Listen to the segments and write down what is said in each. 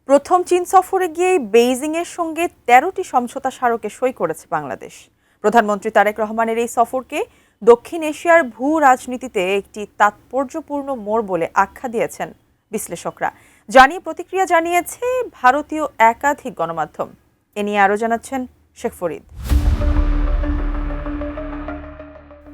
প্রথম চীন সফরে গিয়েই বেইজিংয়ের সঙ্গে ১৩টি সমঝোতা স্মারকে সই করেছে বাংলাদেশ। প্রধানমন্ত্রী তারেক রহমানের এই সফরকে দক্ষিণ এশিয়ার ভূ রাজনীতিতে একটি তাৎপর্যপূর্ণ মোড় বলে আখ্যা দিয়েছেন বিশ্লেষকরা। প্রতিক্রিয়া জানিয়েছে ভারতীয় একাধিক গণমাধ্যম। এ নিয়ে আরও জানাচ্ছেন শেখ ফরিদ।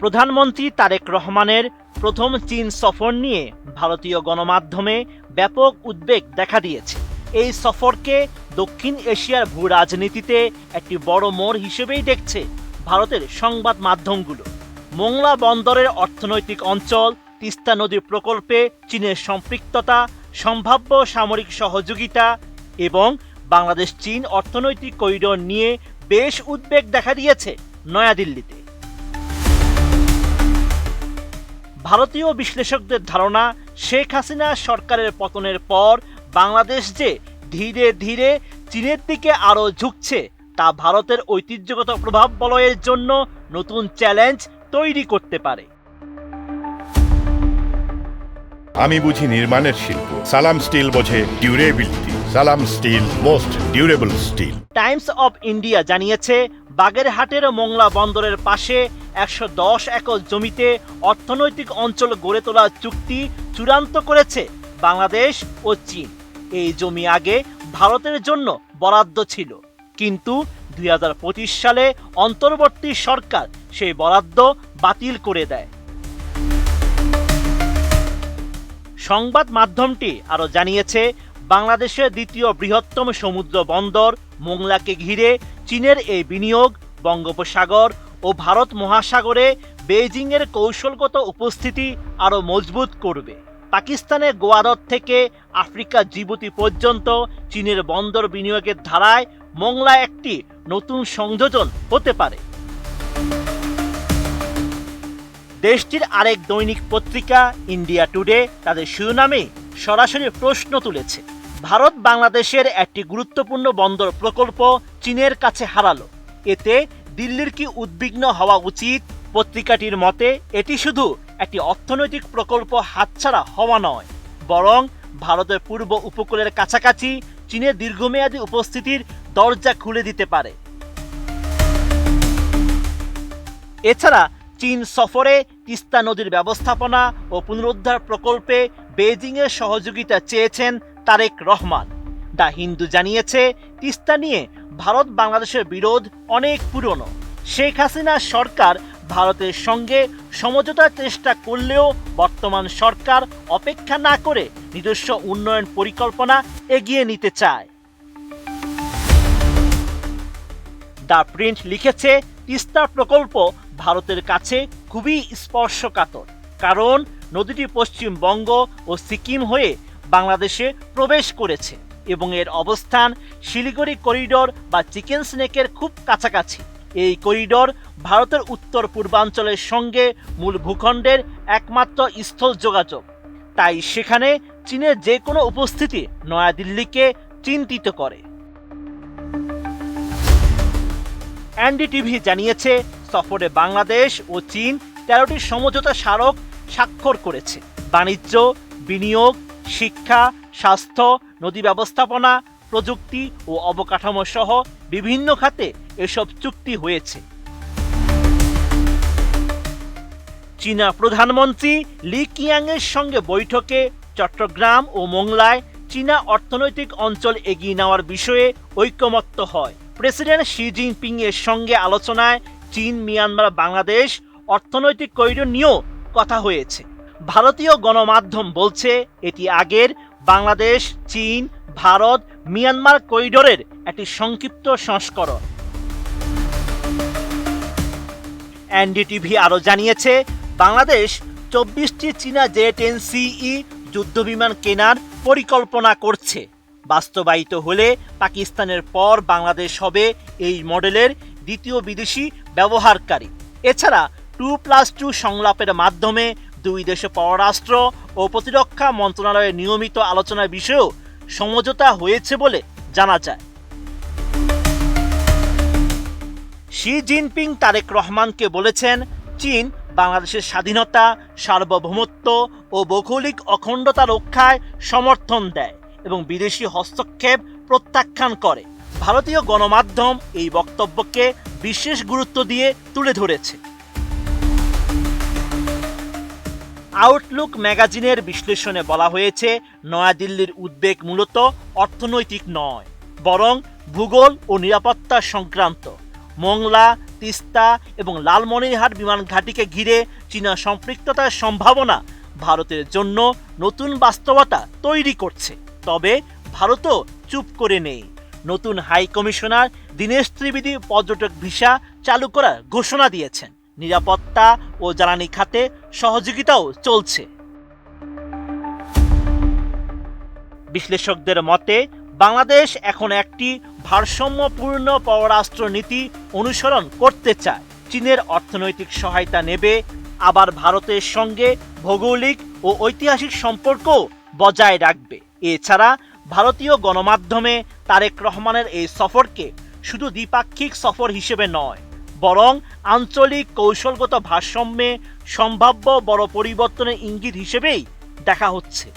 প্রধানমন্ত্রী তারেক রহমানের প্রথম চীন সফর নিয়ে ভারতীয় গণমাধ্যমে ব্যাপক উদ্বেগ দেখা দিয়েছে। এই সফরকে দক্ষিণ এশিয়ার ভূ রাজনীতিতে একটি বড় মোড় হিসেবেই দেখছে ভারতের সংবাদ মাধ্যমগুলো। মোংলা বন্দরের অর্থনৈতিক অঞ্চল, তিস্তা নদী প্রকল্পে চীনের সম্পৃক্ততা, সম্ভাব্য সামরিক সহযোগিতা এবং বাংলাদেশ চীন অর্থনৈতিক করিডোর নিয়ে বেশ উদ্বেগ দেখা দিয়েছে নয়াদিল্লিতে। ভারতীয় বিশ্লেষকদের ধারণা, শেখ হাসিনা সরকারের পতনের পর বাংলাদেশ যে ধীরে ধীরে চীনের দিকে আরও ঝুঁকছে, তা ভারতের ঐতিহ্যগত প্রভাব বলয়ের জন্য নতুন চ্যালেঞ্জ তৈরি করতে পারে। আমি বুঝি নির্মাণের শিল্প, সালাম স্টিল বোঝে durability. Salam steel, most durable steel. Times of India জানিয়েছে, বাগেরহাটের মোংলা বন্দরের পাশে ১১০ একর জমিতে অর্থনৈতিক অঞ্চল গড়ে তোলার চুক্তি চূড়ান্ত করেছে বাংলাদেশ ও চীন। এই জমি আগে ভারতের জন্য বরাদ্দ ছিল, কিন্তু ২০২৫ সালে অন্তর্বর্তী সরকার সেই বরাদ্দ বাতিল করে দেয়। সংবাদ মাধ্যমটি আরও জানিয়েছে, বাংলাদেশের দ্বিতীয় বৃহত্তম সমুদ্র বন্দর মোংলাকে ঘিরে চীনের এই বিনিয়োগ বঙ্গোপসাগর ও ভারত মহাসাগরে বেইজিংয়ের কৌশলগত উপস্থিতি আরও মজবুত করবে। পাকিস্তানের গোয়াদর থেকে আফ্রিকা জিবুতি পর্যন্ত চীনের বন্দর বিনিয়োগের ধারায় মোংলা একটি নতুন সংযোজন হতে পারে। দেশটির আরেক দৈনিক পত্রিকা ইন্ডিয়া টুডে তাদের শিরোনামে সরাসরি প্রশ্ন তুলেছে, ভারত বাংলাদেশের একটি গুরুত্বপূর্ণ বন্দর প্রকল্প চীনের কাছে হারালো, এতে দিল্লির কি উদ্বিগ্ন হওয়া উচিত? পত্রিকাটির মতে, এটি শুধু একটি অর্থনৈতিক প্রকল্প হাতছাড়া হওয়া নয়, বরং ভারতের পূর্ব উপকূলের কাছাকাছি চীনের দীর্ঘমেয়াদী উপস্থিতির দরজা খুলে দিতে পারে। এছাড়া চীন সফরে তিস্তা নদীর ব্যবস্থাপনা ও পুনরুদ্ধার প্রকল্পে বেইজিংয়ের সহযোগিতা চেয়েছেন তারেক রহমান। দ্য হিন্দু জানিয়েছে, তিস্তা নিয়ে ভারত বাংলাদেশের বিরোধ অনেক পুরনো। শেখ হাসিনা সরকার ভারতের সঙ্গে সমঝোতার চেষ্টা করলেও বর্তমান সরকার অপেক্ষা না করে নিজস্ব উন্নয়ন পরিকল্পনা এগিয়ে নিতে চায়। দ্য প্রিন্ট লিখেছে, তিস্তা প্রকল্প ভারতের কাছে খুবই স্পর্শকাতর, কারণ নদীটি পশ্চিমবঙ্গ ও সিকিম হয়ে বাংলাদেশে প্রবেশ করেছে এবং এর অবস্থান শিলিগুড়ি করিডোর বা চিকেন স্নেকের খুব কাছাকাছি। এই করিডোর ভারতের উত্তর পূর্বাঞ্চলের সঙ্গে মূল ভূখণ্ডের একমাত্র স্থল যোগাযোগ, তাই সেখানে চীনের যে কোনো উপস্থিতি নয়াদিল্লিকে চিন্তিত করে। এনডিটিভি জানিয়েছে, সফরে বাংলাদেশ ও চীন ১৩টি সমঝোতা স্মারক স্বাক্ষর করেছে। বাণিজ্য, বিনিয়োগ, শিক্ষা, স্বাস্থ্য, নদী ব্যবস্থাপনা, প্রযুক্তি ও অবকাঠামো সহ বিভিন্ন খাতে এসব চুক্তি হয়েছে। চীনা প্রধানমন্ত্রী লি কিয়াংয়ের সঙ্গে বৈঠকে চট্টগ্রাম ও মোংলায় চীনা অর্থনৈতিক অঞ্চল এগিয়ে নেওয়ার বিষয়ে ঐকমত্য হয়। প্রেসিডেন্ট শি জিনপিং এর সঙ্গে আলোচনায় চীন, মিয়ানমার, বাংলাদেশ অর্থনৈতিক করিডোর নিয়েও কথা হয়েছে। ভারতীয় গণমাধ্যম বলছে, এটি আগের বাংলাদেশ, চীন, ভারত, মিয়ানমার করিডোরের একটি সংক্ষিপ্ত সংস্করণ। এনডিটিভি আরও জানিয়েছে, বাংলাদেশ ২৪টি চীনা জে-10CE যুদ্ধবিমান কেনার পরিকল্পনা করছে। বাস্তবায়িত হলে পাকিস্তানের পর বাংলাদেশ হবে এই মডেলের দ্বিতীয় বিদেশি ব্যবহারকারী। এছাড়া 2+2 সংলাপের মাধ্যমে দুই দেশের পররাষ্ট্র ও প্রতিরক্ষা মন্ত্রণালয়ের নিয়মিত আলোচনার বিষয়েও সমঝোতা হয়েছে বলে জানা যায়। শি জিনপিং তারেক রহমানকে বলেছেন, চীন বাংলাদেশের স্বাধীনতা, সার্বভৌমত্ব ও ভৌগোলিক অখণ্ডতা রক্ষায় সমর্থন দেয় এবং বিদেশি হস্তক্ষেপ প্রত্যাখ্যান করে। ভারতীয় গণমাধ্যম এই বক্তব্যকে বিশেষ গুরুত্ব দিয়ে তুলে ধরেছে। আউটলুক ম্যাগাজিনের বিশ্লেষণে বলা হয়েছে, নয়াদিল্লির উদ্বেগ মূলত অর্থনৈতিক নয়, বরং ভূগোল ও নিরাপত্তা সংক্রান্ত। মোংলা, তিস্তা এবং লালমনিরহাট বিমান ঘাঁটিকে ঘিরে চীনা সম্পৃক্ততার সম্ভাবনা ভারতের জন্য নতুন বাস্তবতা তৈরি করছে। তবে ভারতও চুপ করে নেই। নতুন হাই কমিশনার দীনেশ ত্রিবেদী পর্যটক ভিসা চালু করার ঘোষণা দিয়েছেন। নিরাপত্তা ও জ্বালানি খাতে সহযোগিতাও চলছে। বিশ্লেষকদের মতে, বাংলাদেশ এখন একটি ভারসাম্যপূর্ণ পররাষ্ট্র নীতি অনুসরণ করতে চায়। চীনের অর্থনৈতিক সহায়তা নেবে, আবার ভারতের সঙ্গে ভৌগোলিক ও ঐতিহাসিক সম্পর্কও বজায় রাখবে। এছাড়া ভারতীয় গণমাধ্যমে তারেক রহমানের এই সফরকে শুধু দ্বিপাক্ষিক সফর হিসেবে নয়, বরং আঞ্চলিক কৌশলগত ভারসাম্যে সম্ভাব্য বড় পরিবর্তনের ইঙ্গিত হিসেবেই দেখা হচ্ছে।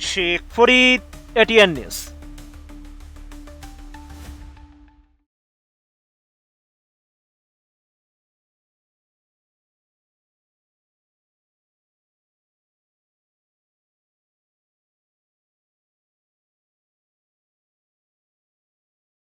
Sheikh Farid, ATN news.